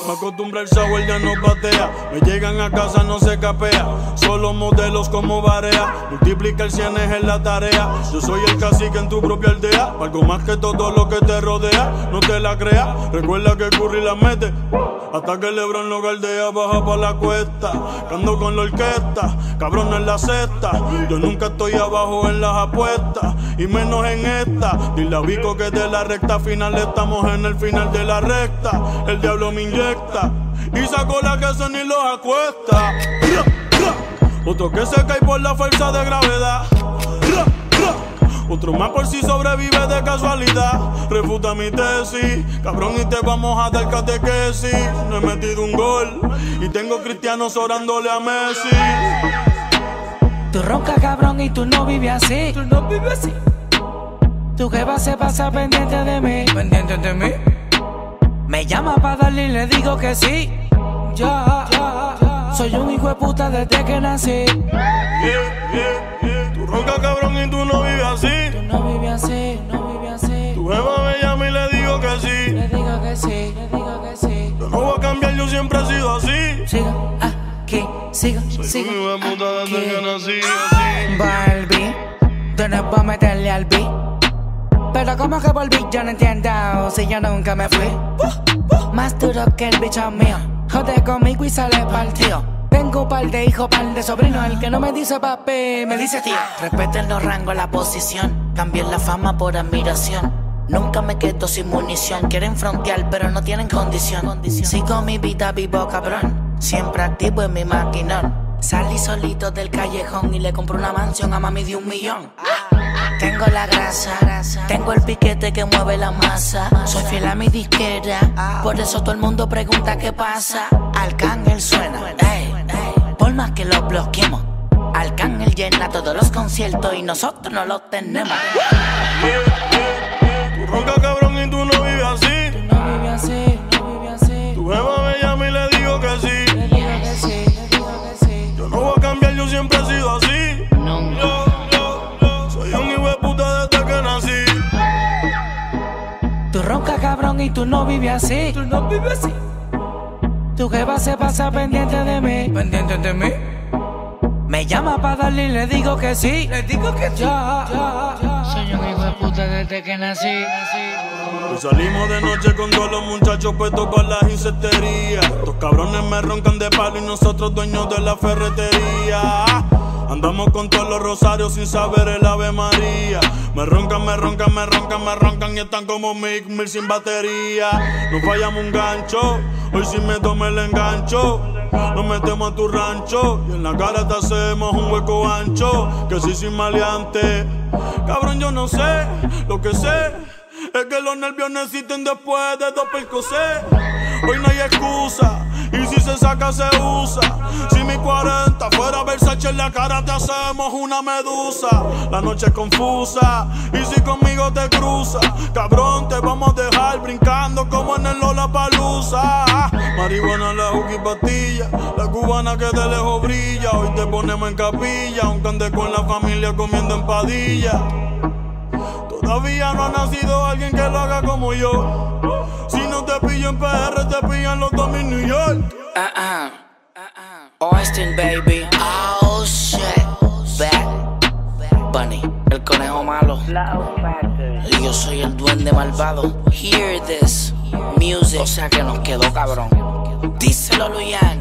Me acostumbra el sour, ya no patea. Me llegan a casa, no se capea. Solo modelos como Barea. Multiplicar cienes en la tarea. Yo soy el cacique en tu propia aldea. Algo más que todo lo que te rodea. No te la creas, recuerda que Curry la mete. Hasta que LeBron lo galdea, baja pa' la cuesta. Cando con la orquesta, cabrón en la cesta. Yo nunca estoy abajo en las apuestas, y menos en esta. Dile a Vico que de la recta final estamos en el final de la recta. El diablo me inyecta y saco la que se ni los acuesta. Otro que se cae por la fuerza de gravedad. Otro más por si sobrevive de casualidad. Refuta mi tesis, cabrón, y te vamos a dar catequesis. No he metido un gol y tengo cristianos orándole a Messi. Tú roncas, cabrón, y tú no vives así. Tú no vives así. Tu jeva se pasa pendiente de mí. ¿Pendiente de mí? Me llama pa' darle y le digo que sí. Ya. Soy un hijo de puta desde que nací. Tú roncas, cabrón, y tú no vives así. Tú no vives así, no vives así. Tu jeva me llama y le digo que sí. Le digo que sí, le digo que sí. Yo no voy a cambiar, yo siempre he sido así. Siga aquí, siga, Soy siga. un hijo de puta desde que nací. Volví, tú no puedo meterle al beat. Pero como que volví, yo no entiendo si yo nunca me fui. Más duro que el bicho mío. Jode conmigo y sale partido. Tengo un par de hijos, par de sobrinos. El que no me dice papi, me dice tío. Respeten los rangos, la posición. Cambien la fama por admiración. Nunca me quedo sin munición. Quieren frontear, pero no tienen condición. Sigo mi vida vivo, cabrón. Siempre activo en mi maquinón. Salí solito del callejón y le compré una mansión a mami de $1 millón. Tengo la grasa, tengo el piquete que mueve la masa. Soy fiel a mi disquera, por eso todo el mundo pregunta qué pasa. Arcángel suena, por más que lo bloqueemos. Arcángel llena todos los conciertos y nosotros no los tenemos. Tú roncas, cabrón, y tú no vives así. Tú no vives así, no vives así. Tu jeva me llama y le digo que sí. Le digo que sí, le digo que sí. Yo no voy a cambiar, yo siempre he sido así. Nunca. Soy un hijo de puta desde que nací. Tú roncas, cabrón, y tú no vives así. Tú no vives así. Tu jeva se pasa pendiente de mí. ¿Pendiente de mí? Me llama pa' darle y le digo que sí. Le digo que sí. Soy un hijo de puta desde que nací. Hoy salimos de noche con todos los muchachos puestos para las insecterías. Estos cabrones me roncan de palo y nosotros dueños de la ferretería. Andamos con todos los rosarios sin saber el Ave María. Me roncan y están como Mick Mill sin batería. No fallamos un gancho, hoy sí me tomé el engancho. Nos metemos a tu rancho y en la cara te hacemos un hueco ancho. Que sí, sin maleante. Cabrón, yo no sé, lo que sé es que los nervios no existen después de 2 percocés. Hoy no hay excusa, y si se saca se usa. Si mi 40 fuera Versace en la cara te hacemos una medusa. La noche es confusa, y si conmigo te cruza, cabrón, te vamos a dejar brincando como en el Lollapalooza. Marihuana, la juca y pastilla, la cubana que de lejos brilla. Hoy te ponemos en capilla, aunque ande con la familia comiendo empadilla. Todavía no ha nacido alguien que lo haga como yo. Si no te pillo en PR, te pillan los dos en New York. Austin, baby. Oh shit. Bad Bunny, el conejo malo. Y yo soy el duende malvado. Hear this music. O sea que nos quedó cabrón. Díselo, Luyan.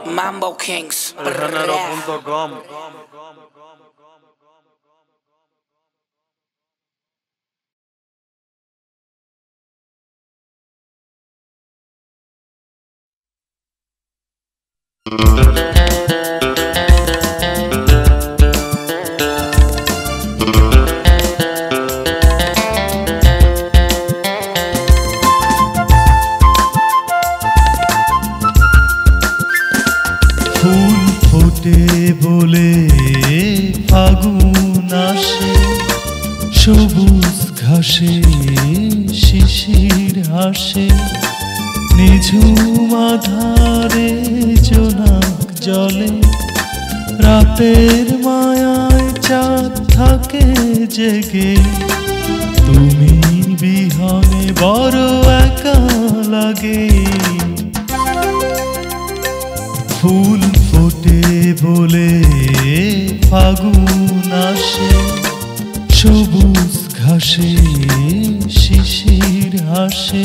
Mambo Kings. Elgenero.com. ফুল ফোটে বলে ফাগুন আসে, সবুজ ঘাসে শিশির হাসে, নিঝুম আধারে জোনাক জলে, রাতের মায়ায় চাঁদ থাকে জেগে। তুমি বিহনে বড় একা লাগে। ফাগুন আসে, সবুজ ঘাসে শিশির হাসে,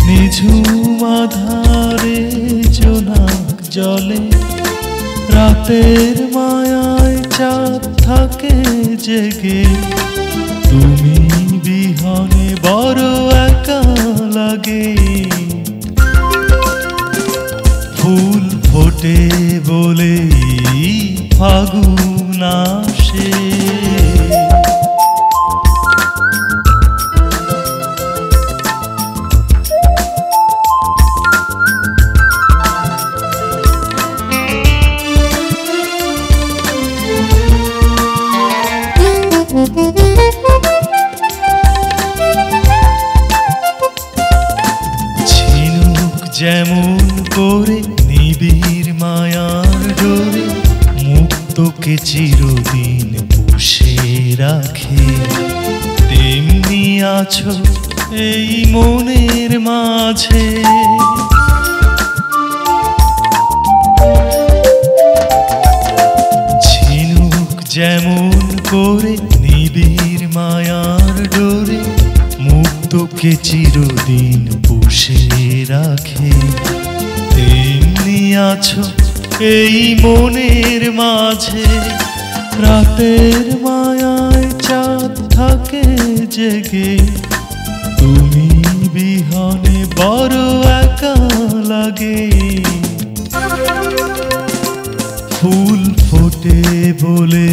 নিঝুম আধারে জোনাক জলে, রাতের মায়ায় চাঁদ থাকে জেগে। তুমি বিহনে বড় একা লাগে, ফুল ফোটে বলে ফাগুন আসে। ঝিনুক যেমন করে নিবিড় মায়ার ডোরে, মুক্তকে চিরদিন পুষে রাখে, তেমনি আছো এই মনের মাঝে। ঝিনুক যেমন করে নিবিড় মায়ার ডোরে, মুক্তকে চিরদিন পুষে রাখে, তেমনি আছো এই মনের মাঝে। রাতের মায়ায় চাঁদ থাকে জেগে, তুমি বিহনে বড় একা লাগে, ফুল ফোটে বলে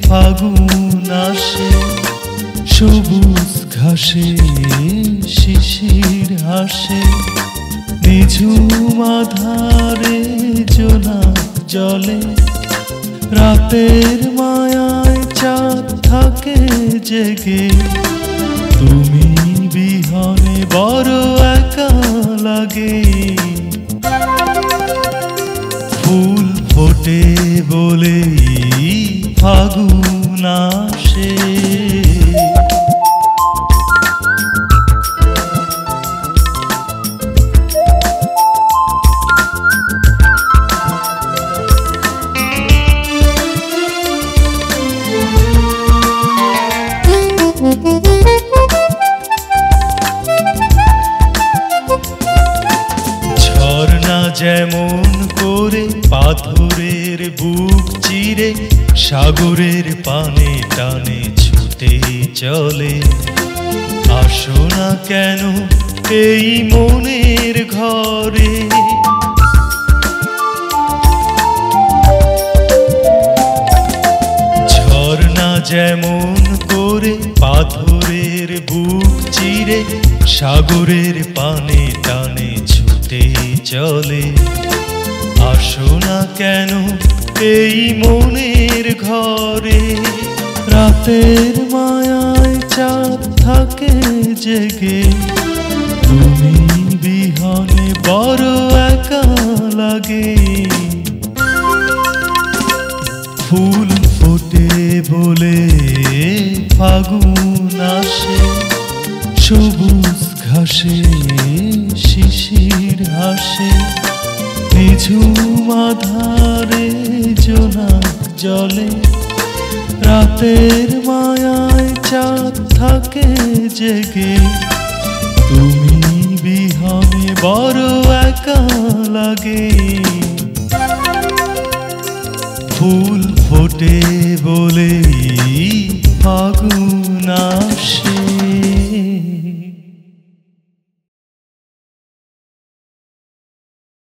ফাগুন আসে, সবুজ ঘাসে শিশির হাসে, নিঝুম আধারে জোনাক জলে, রাতের মায়ায় চাঁদ থাকে জেগে। তুমি বিহনে বড় একা লাগে, ফুল ফোটে বলে ফাগুন আসে। ঝর্ণা যেমন করে পাথরের বুক চিরে, সাগরের পানে টানে ছুটে চলে, আসো না কেন এই মনের ঘরে। ঝর্ণা যেমন করে পাথরের বুক চিরে, সাগরের পানে টানে ছুটে চলে, আসো না কেন এই মনের ঘরে। রাতের মায়ায় চাঁদ থাকে জেগে, তুমি বিহনে বড় একা লাগে, ফুল ফোটে বলে ফাগুন আসে, সবুজ ঘাসে শিশির হাসে, নিঝুম আধারে জোনাক জলে, রাতের মায়ায় চাঁদ থাকে জেগে, তুমি বিহনে বড় একা লাগে, ফুল ফোটে বলে